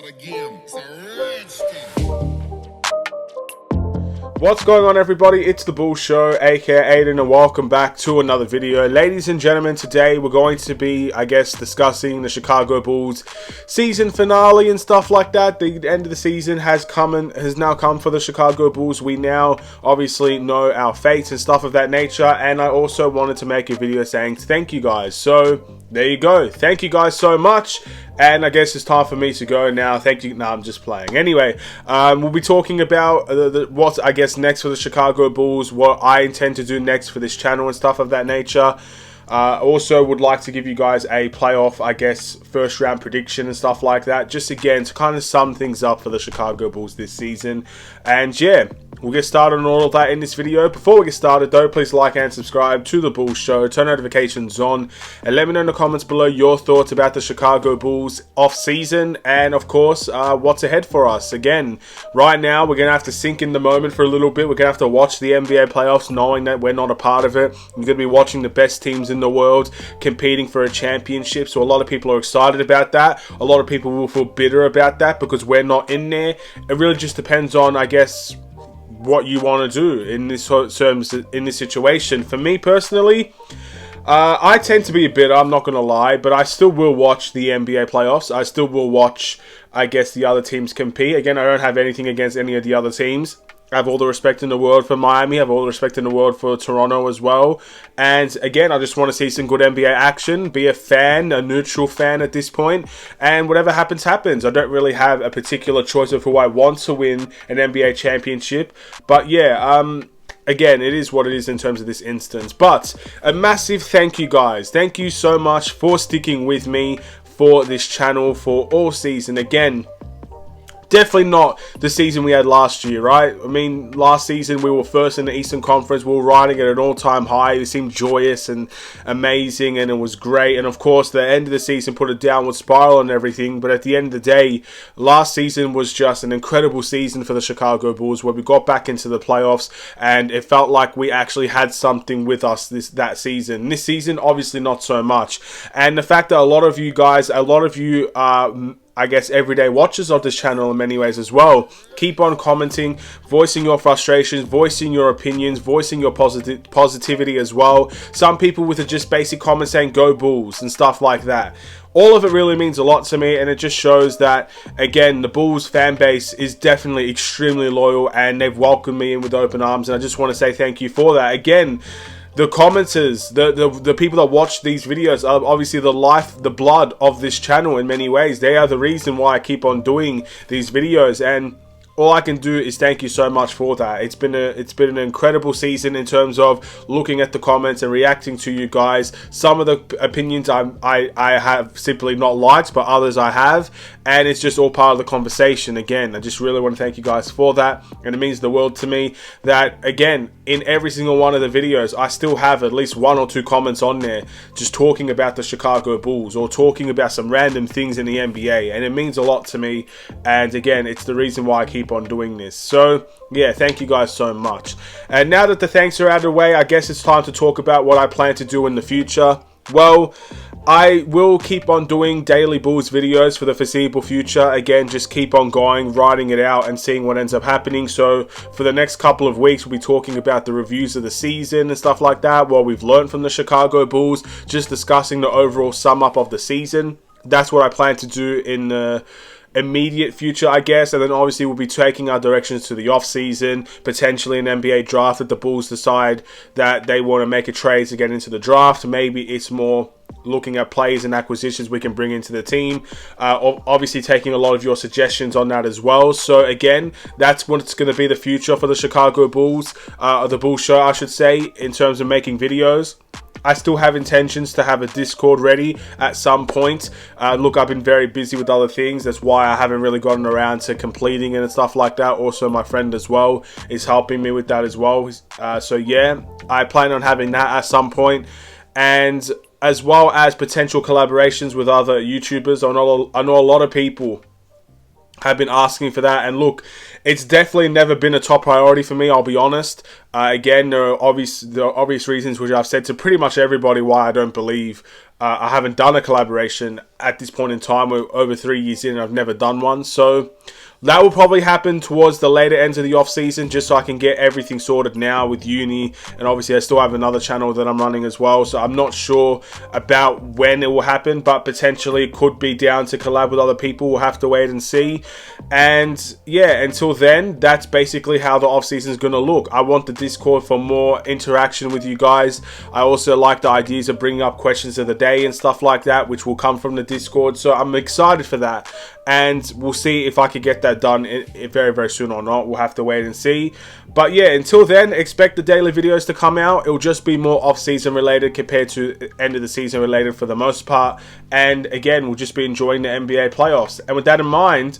start again. It's a rich thing. What's going on, everybody? It's the Bull Show, aka Aiden, and welcome back to another video. Ladies and gentlemen, today we're going to be, I guess, discussing the Chicago Bulls season finale and stuff like that. The end of the season has now come for the Chicago Bulls. We now obviously know our fates and stuff of that nature, and I also wanted to make a video saying thank you guys. So there you go. Thank you guys so much. And I guess it's time for me to go now. Thank you. No, I'm just playing. Anyway, we'll be talking about what's, I guess, next for the Chicago Bulls, what I intend to do next for this channel and stuff of that nature. Also would like to give you guys a playoff, I guess, first round prediction and stuff like that. Just again, to kind of sum things up for the Chicago Bulls this season. And yeah, we'll get started on all of that in this video. Before we get started though, please like and subscribe to the Bulls Show, turn notifications on, and let me know in the comments below your thoughts about the Chicago Bulls off season, and of course, what's ahead for us. Again, right now, we're going to have to sink in the moment for a little bit. We're going to have to watch the NBA playoffs knowing that we're not a part of it. We're going to be watching the best teams in the world competing for a championship, so a lot of people are excited about that. A lot of people will feel bitter about that because we're not in there. It really just depends on, I guess, what you want to do in this situation. For me personally, I tend to be a bitter, I'm not going to lie, but I still will watch the NBA playoffs. I still will watch, I guess, the other teams compete. Again, I don't have anything against any of the other teams. I have all the respect in the world for Miami. I have all the respect in the world for Toronto as well. And again, I just want to see some good NBA action. Be a fan, a neutral fan at this point. And whatever happens, happens. I don't really have a particular choice of who I want to win an NBA championship. But yeah, again, it is what it is in terms of this instance. But a massive thank you, guys. Thank you so much for sticking with me for this channel for all season. Again, definitely not the season we had last year, right? I mean, last season we were first in the Eastern Conference. We were riding at an all-time high. It seemed joyous and amazing, and it was great. And of course, the end of the season put a downward spiral and everything. But at the end of the day, last season was just an incredible season for the Chicago Bulls, where we got back into the playoffs, and it felt like we actually had something with us that season. This season, obviously not so much. And the fact that a lot of you guys, I guess, everyday watchers of this channel in many ways as well, keep on commenting, voicing your frustrations, voicing your opinions, voicing your positivity as well. Some people with just basic comments saying go Bulls and stuff like that. All of it really means a lot to me, and it just shows that, again, the Bulls fan base is definitely extremely loyal, and they've welcomed me in with open arms, and I just want to say thank you for that. Again, the commenters, the people that watch these videos are obviously the blood of this channel in many ways. They are the reason why I keep on doing these videos, and all I can do is thank you so much for that. It's been an incredible season in terms of looking at the comments and reacting to you guys. Some of the opinions I have simply not liked, but others I have, and it's just all part of the conversation. Again, I just really want to thank you guys for that, and it means the world to me that, again, in every single one of the videos, I still have at least 1 or 2 comments on there just talking about the Chicago Bulls or talking about some random things in the NBA, and it means a lot to me. And again, it's the reason why I keep on doing this. So yeah, thank you guys so much. And now that the thanks are out of the way, I guess it's time to talk about what I plan to do in the future. Well, I will keep on doing daily Bulls videos for the foreseeable future. Again, just keep on going, writing it out and seeing what ends up happening. So for the next couple of weeks, we'll be talking about the reviews of the season and stuff like that, what we've learned from the Chicago Bulls, just discussing the overall sum up of the season. That's what I plan to do in the immediate future, I guess. And then obviously we'll be taking our directions to the off season, potentially an NBA draft if the Bulls decide that they want to make a trade to get into the draft. Maybe it's more looking at players and acquisitions we can bring into the team. Obviously taking a lot of your suggestions on that as well. So again, that's what's going to be the future for the Chicago Bulls, the Bulls Show, I should say, in terms of making videos. I still have intentions to have a Discord ready at some point. Look, I've been very busy with other things. That's why I haven't really gotten around to completing it and stuff like that. Also, my friend as well is helping me with that as well. So yeah, I plan on having that at some point. And as well as potential collaborations with other YouTubers. I know a lot of people have been asking for that, and look, it's definitely never been a top priority for me, I'll be honest. Again, there are obvious reasons which I've said to pretty much everybody why I don't believe I haven't done a collaboration at this point in time. We're over 3 years in and I've never done one, so that will probably happen towards the later ends of the off season, just so I can get everything sorted now with uni, and obviously I still have another channel that I'm running as well, so I'm not sure about when it will happen, but potentially it could be down to collab with other people. We'll have to wait and see. And yeah, until then, that's basically how the off season is going to look. I want the Discord for more interaction with you guys. I also like the ideas of bringing up questions of the day and stuff like that, which will come from the Discord, so I'm excited for that, and we'll see if I could get that done very, very soon or not. We'll have to wait and see. But yeah, until then, expect the daily videos to come out. It'll just be more off-season related compared to end of the season related for the most part. And again, we'll just be enjoying the NBA playoffs. And with that in mind,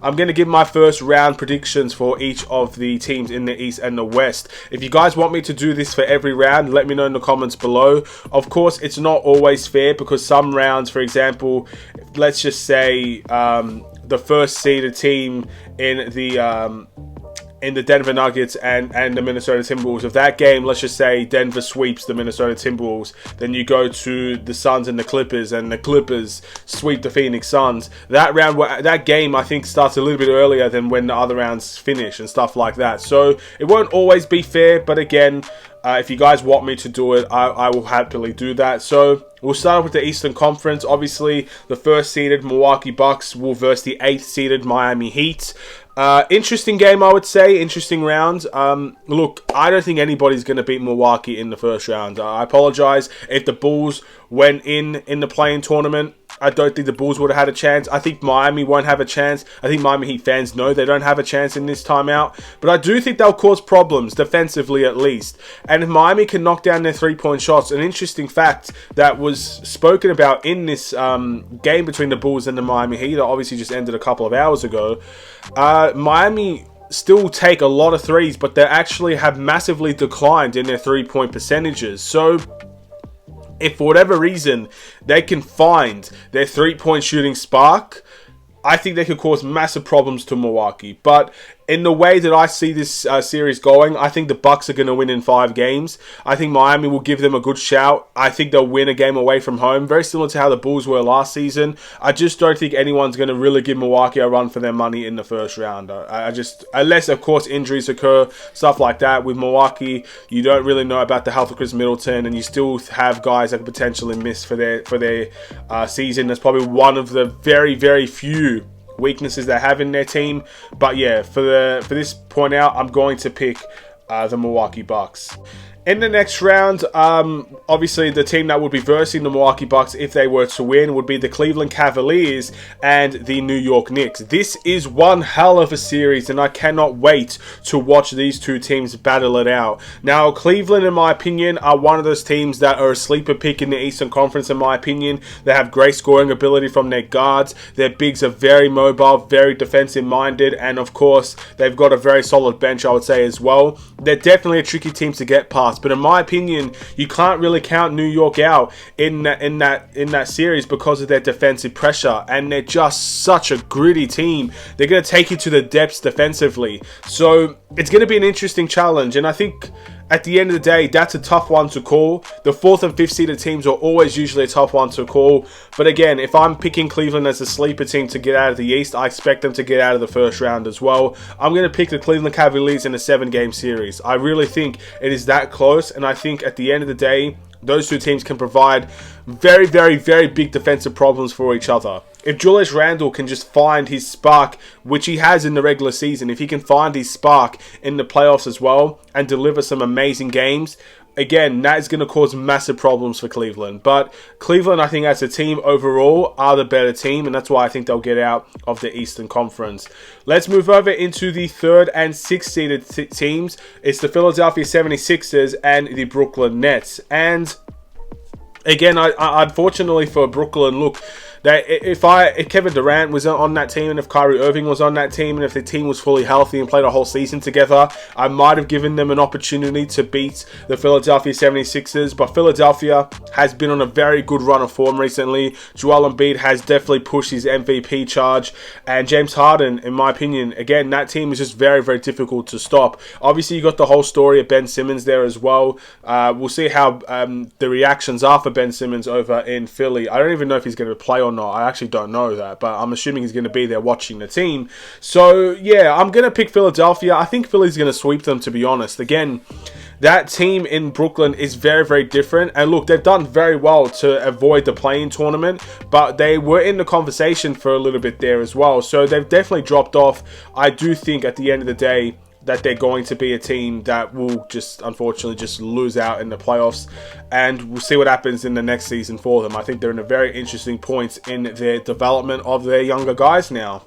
I'm going to give my first round predictions for each of the teams in the East and the West. If you guys want me to do this for every round, let me know in the comments below. Of course, it's not always fair, because some rounds, for example, let's just say the first seeded team in the Denver Nuggets and the Minnesota Timberwolves. Of that game, let's just say Denver sweeps the Minnesota Timberwolves, then you go to the Suns and the Clippers sweep the Phoenix Suns. That game, I think, starts a little bit earlier than when the other rounds finish and stuff like that. So it won't always be fair, but again, if you guys want me to do it, I will happily do that. So we'll start with the Eastern Conference. Obviously, the first seeded Milwaukee Bucks will versus the 8th seeded Miami Heat. Interesting game, I would say. Interesting round. Look, I don't think anybody's going to beat Milwaukee in the first round. I apologize if the Bulls went in the play-in tournament. I don't think the Bulls would have had a chance. I think Miami won't have a chance. I think Miami Heat fans know they don't have a chance in this timeout. But I do think they'll cause problems, defensively at least. And if Miami can knock down their three-point shots, an interesting fact that was spoken about in this game between the Bulls and the Miami Heat, that obviously just ended a couple of hours ago, Miami still take a lot of threes, but they actually have massively declined in their three-point percentages. So if for whatever reason they can find their three-point shooting spark, I think they could cause massive problems to Milwaukee. But in the way that I see this series going, I think the Bucks are going to win in 5 games. I think Miami will give them a good shout. I think they'll win a game away from home, very similar to how the Bulls were last season. I just don't think anyone's going to really give Milwaukee a run for their money in the first round. Unless, of course, injuries occur, stuff like that. With Milwaukee, you don't really know about the health of Chris Middleton, and you still have guys that could potentially miss for their season. That's probably one of the very, very few weaknesses they have in their team. But yeah, for this point out, I'm going to pick the Milwaukee Bucks. In the next round, obviously the team that would be versing the Milwaukee Bucks if they were to win would be the Cleveland Cavaliers and the New York Knicks. This is one hell of a series, and I cannot wait to watch these two teams battle it out. Now, Cleveland, in my opinion, are one of those teams that are a sleeper pick in the Eastern Conference, in my opinion. They have great scoring ability from their guards. Their bigs are very mobile, very defensive-minded, and of course, they've got a very solid bench, I would say, as well. They're definitely a tricky team to get past. But in my opinion, you can't really count New York out in that series because of their defensive pressure, and they're just such a gritty team. They're going to take you to the depths defensively, so it's going to be an interesting challenge. And I think at the end of the day, that's a tough one to call. The 4th and 5th seeded teams are always usually a tough one to call. But again, if I'm picking Cleveland as a sleeper team to get out of the East, I expect them to get out of the first round as well. I'm going to pick the Cleveland Cavaliers in a 7-game series. I really think it is that close, and I think at the end of the day, those two teams can provide very, very, very big defensive problems for each other. If Julius Randle can just find his spark, which he has in the regular season, if he can find his spark in the playoffs as well and deliver some amazing games, again, that is going to cause massive problems for Cleveland. But Cleveland, I think, as a team overall, are the better team, and that's why I think they'll get out of the Eastern Conference. Let's move over into the 3rd and 6th seeded teams. It's the Philadelphia 76ers and the Brooklyn Nets. And again, unfortunately for Brooklyn, look, if Kevin Durant was on that team, and if Kyrie Irving was on that team, and if the team was fully healthy and played a whole season together, I might have given them an opportunity to beat the Philadelphia 76ers. But Philadelphia has been on a very good run of form recently. Joel Embiid has definitely pushed his MVP charge, and James Harden, in my opinion, again, that team is just very, very difficult to stop. Obviously, you got the whole story of Ben Simmons there as well. We'll see how the reactions are for Ben Simmons over in Philly. I don't even know if he's going to play or not. I actually don't know that, but I'm assuming he's going to be there watching the team. So, yeah, I'm going to pick Philadelphia. I think Philly's going to sweep them, to be honest. Again, that team in Brooklyn is very, very different. And look, they've done very well to avoid the play-in tournament, but they were in the conversation for a little bit there as well. So they've definitely dropped off. I do think at the end of the day that they're going to be a team that will just, unfortunately, just lose out in the playoffs. And we'll see what happens in the next season for them. I think they're in a very interesting point in their development of their younger guys now.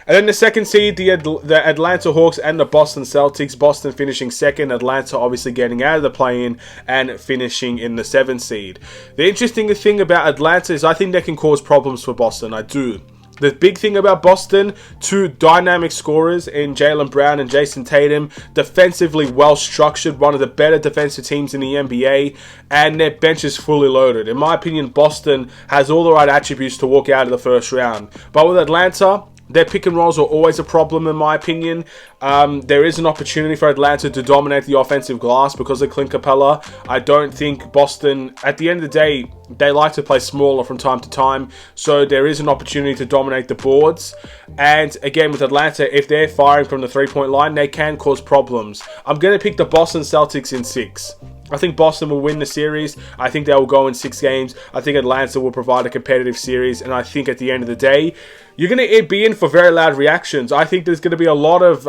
And then the second seed, the Atlanta Hawks and the Boston Celtics. Boston finishing second, Atlanta obviously getting out of the play-in and finishing in the 7th seed. The interesting thing about Atlanta is I think they can cause problems for Boston. I do. The big thing about Boston, two dynamic scorers in Jaylen Brown and Jason Tatum, defensively well-structured, one of the better defensive teams in the NBA, and their bench is fully loaded. In my opinion, Boston has all the right attributes to walk out of the first round. But with Atlanta, their pick and rolls are always a problem, in my opinion. There is an opportunity for Atlanta to dominate the offensive glass because of Clint Capella. I don't think Boston, at the end of the day, they like to play smaller from time to time. So there is an opportunity to dominate the boards. And again, with Atlanta, if they're firing from the three-point line, they can cause problems. I'm going to pick the Boston Celtics in 6. I think Boston will win the series. I think they will go in 6 games. I think Atlanta will provide a competitive series. And I think at the end of the day, you're going to be in for very loud reactions. I think there's going to be a lot of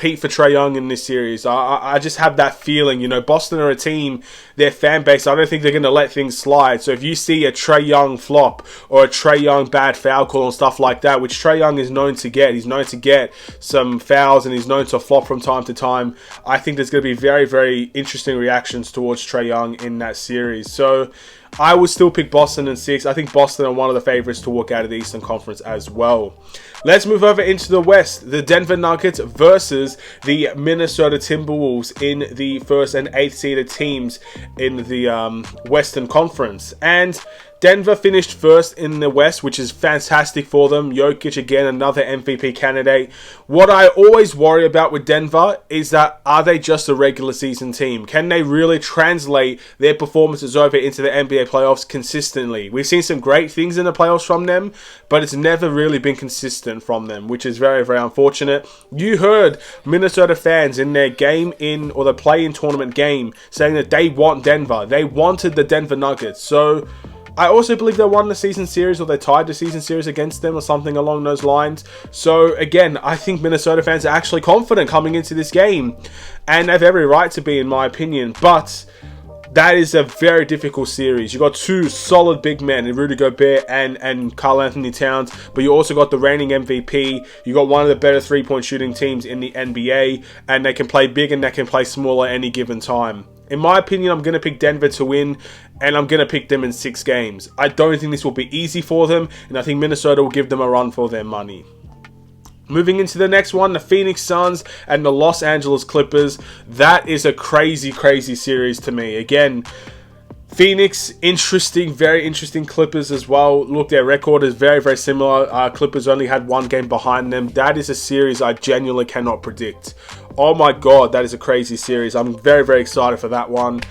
heat for Trae Young in this series. I just have that feeling. You know, Boston are a team, their fan base, I don't think they're going to let things slide. So if you see a Trae Young flop or a Trae Young bad foul call and stuff like that, which Trae Young is known to get, he's known to get some fouls and he's known to flop from time to time, I think there's going to be very, very interesting reactions towards Trae Young in that series. So I would still pick Boston in 6. I think Boston are one of the favorites to walk out of the Eastern Conference as well. Let's move over into the West. The Denver Nuggets versus the Minnesota Timberwolves in the 1st and 8th seeded teams in the Western Conference. And Denver finished 1st in the West, which is fantastic for them. Jokic, again, another MVP candidate. What I always worry about with Denver is that, are they just a regular season team? Can they really translate their performances over into the NBA playoffs consistently? We've seen some great things in the playoffs from them, but it's never really been consistent from them, which is very, very unfortunate. You heard Minnesota fans in their the play-in tournament game saying that they want Denver. They wanted the Denver Nuggets. So I also believe they won the season series, or they tied the season series against them or something along those lines. So again, I think Minnesota fans are actually confident coming into this game, and they have every right to be, in my opinion. But that is a very difficult series. You got two solid big men in Rudy Gobert and Karl Anthony Towns, but you also got the reigning MVP. You got one of the better three-point shooting teams in the NBA, and they can play big and they can play small at any given time. In my opinion, I'm going to pick Denver to win, and I'm going to pick them in 6 games. I don't think this will be easy for them, and I think Minnesota will give them a run for their money. Moving into the next one, the Phoenix Suns and the Los Angeles Clippers. That is a crazy, crazy series to me. Again, Phoenix, interesting, very interesting. Clippers as well. Look, their record is very, very similar. Clippers only had 1 game behind them. That is a series I genuinely cannot predict. Oh my god, that is a crazy series. I'm very, very excited for that one.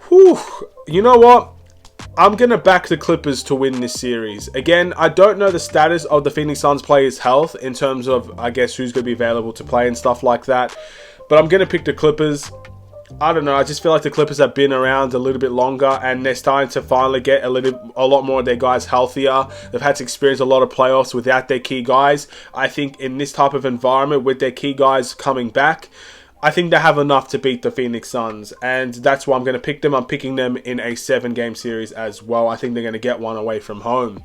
Whew. You know what? I'm going to back the Clippers to win this series. Again, I don't know the status of the Phoenix Suns players' health in terms of, I guess, who's going to be available to play and stuff like that. But I'm going to pick the Clippers. I don't know, I just feel like the Clippers have been around a little bit longer, and they're starting to finally get a lot more of their guys healthier. They've had to experience a lot of playoffs without their key guys. I think in this type of environment, with their key guys coming back, I think they have enough to beat the Phoenix Suns, and that's why I'm going to pick them. I'm picking them in a 7-game series as well. I think they're going to get one away from home.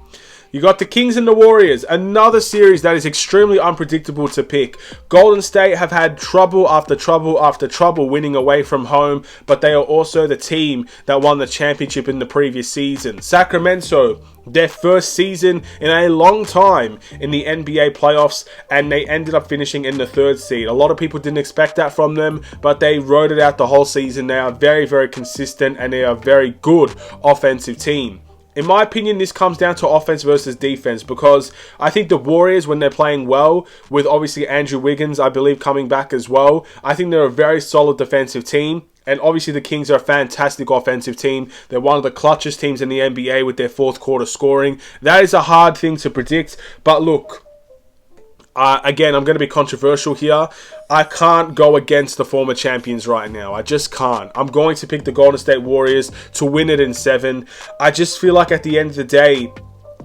You got the Kings and the Warriors, another series that is extremely unpredictable to pick. Golden State have had trouble after trouble after trouble winning away from home, but they are also the team that won the championship in the previous season. Sacramento, their first season in a long time in the NBA playoffs, and they ended up finishing in the 3rd seed. A lot of people didn't expect that from them, but they rode it out the whole season. They are very, very consistent, and they are a very good offensive team. In my opinion, this comes down to offense versus defense, because I think the Warriors, when they're playing well, with obviously Andrew Wiggins, I believe, coming back as well, I think they're a very solid defensive team. And obviously the Kings are a fantastic offensive team. They're one of the clutchest teams in the NBA with their 4th quarter scoring. That is a hard thing to predict. But look, again, I'm going to be controversial here. I can't go against the former champions right now. I just can't. I'm going to pick the Golden State Warriors to win it in 7. I just feel like at the end of the day,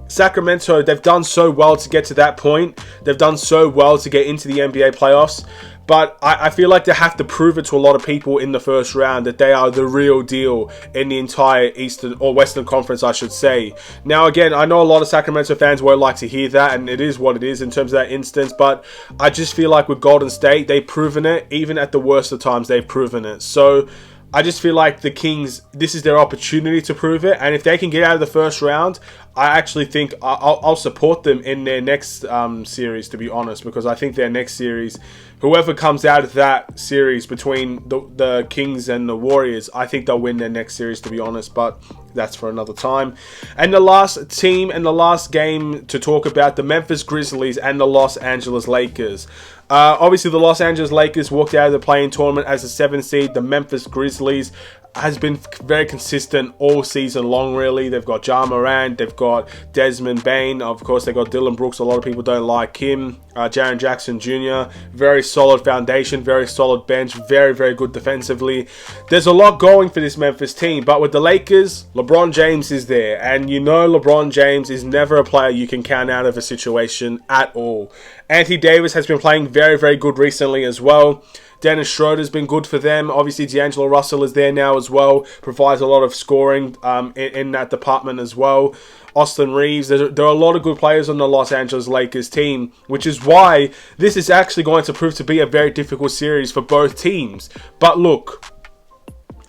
Sacramento, they've done so well to get to that point. They've done so well to get into the NBA playoffs. But I feel like they have to prove it to a lot of people in the first round that they are the real deal in the entire Eastern or Western Conference, I should say. Now, again, I know a lot of Sacramento fans won't like to hear that, and it is what it is in terms of that instance. But I just feel like with Golden State, they've proven it. Even at the worst of times, they've proven it. So I just feel like the Kings, this is their opportunity to prove it. And if they can get out of the first round, I actually think I'll support them in their next series, to be honest. Because I think their next series, whoever comes out of that series between the Kings and the Warriors, I think they'll win their next series, to be honest. But that's for another time. And the last team and the last game to talk about, the Memphis Grizzlies and the Los Angeles Lakers. Obviously, the Los Angeles Lakers walked out of the play-in tournament as a 7th seed. The Memphis Grizzlies has been very consistent all season long, really. They've got Ja Morant, they've got Desmond Bane, of course they've got Dylan Brooks. A lot of people don't like him. Jaren Jackson Jr., very solid foundation, very solid bench, very, very good defensively. There's a lot going for this Memphis team, but with the Lakers, LeBron James is there, and you know LeBron James is never a player you can count out of a situation at all. Anthony Davis has been playing very, very good recently as well. Dennis Schroeder's been good for them. Obviously, D'Angelo Russell is there now as well. Provides a lot of scoring in that department as well. Austin Reeves. There are a lot of good players on the Los Angeles Lakers team, which is why this is actually going to prove to be a very difficult series for both teams. But look,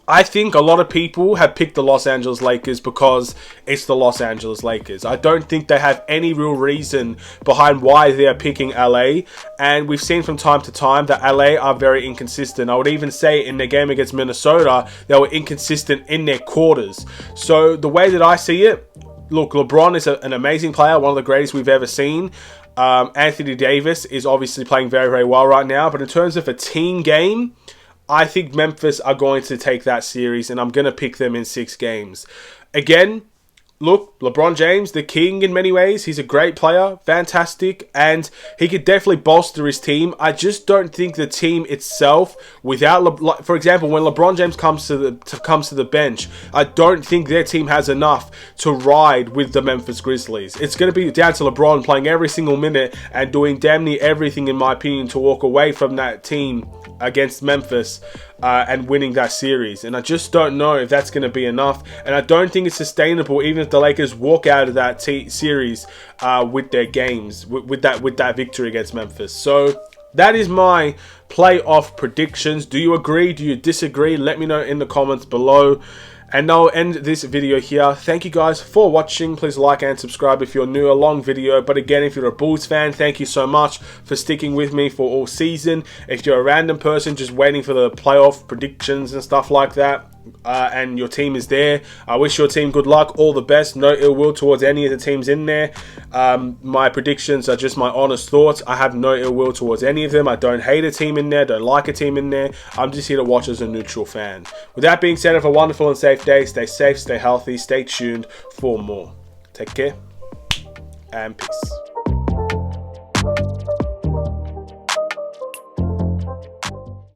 I think a lot of people have picked the Los Angeles Lakers because it's the Los Angeles Lakers. I don't think they have any real reason behind why they're picking LA. And we've seen from time to time that LA are very inconsistent. I would even say in their game against Minnesota, they were inconsistent in their quarters. So the way that I see it, look, LeBron is an amazing player, one of the greatest we've ever seen. Anthony Davis is obviously playing very, very well right now. But in terms of a team game, I think Memphis are going to take that series, and I'm going to pick them in 6 games. Again, look, LeBron James, the king in many ways. He's a great player, fantastic, and he could definitely bolster his team. I just don't think the team itself, without, for example, when LeBron James comes to the bench, I don't think their team has enough to ride with the Memphis Grizzlies. It's going to be down to LeBron playing every single minute and doing damn near everything, in my opinion, to walk away from that team against Memphis and winning that series. And I just don't know if that's going to be enough, and I don't think it's sustainable even if the Lakers walk out of that series with their games, with that victory against Memphis. So that is my playoff predictions. Do you agree? Do you disagree? Let me know in the comments below. And I'll end this video here. Thank you guys for watching. Please like and subscribe if you're new. A long video, but again, if you're a Bulls fan, thank you so much for sticking with me for all season. If you're a random person just waiting for the playoff predictions and stuff like that, and your team is there, I wish your team good luck, all the best. No ill will towards any of the teams in there. My predictions are just my honest thoughts. I have no ill will towards any of them. I don't hate a team in there, don't like a team in there. I'm just here to watch as a neutral fan. With that being said, have a wonderful and safe day. Stay safe, stay healthy, stay tuned for more. Take care and peace.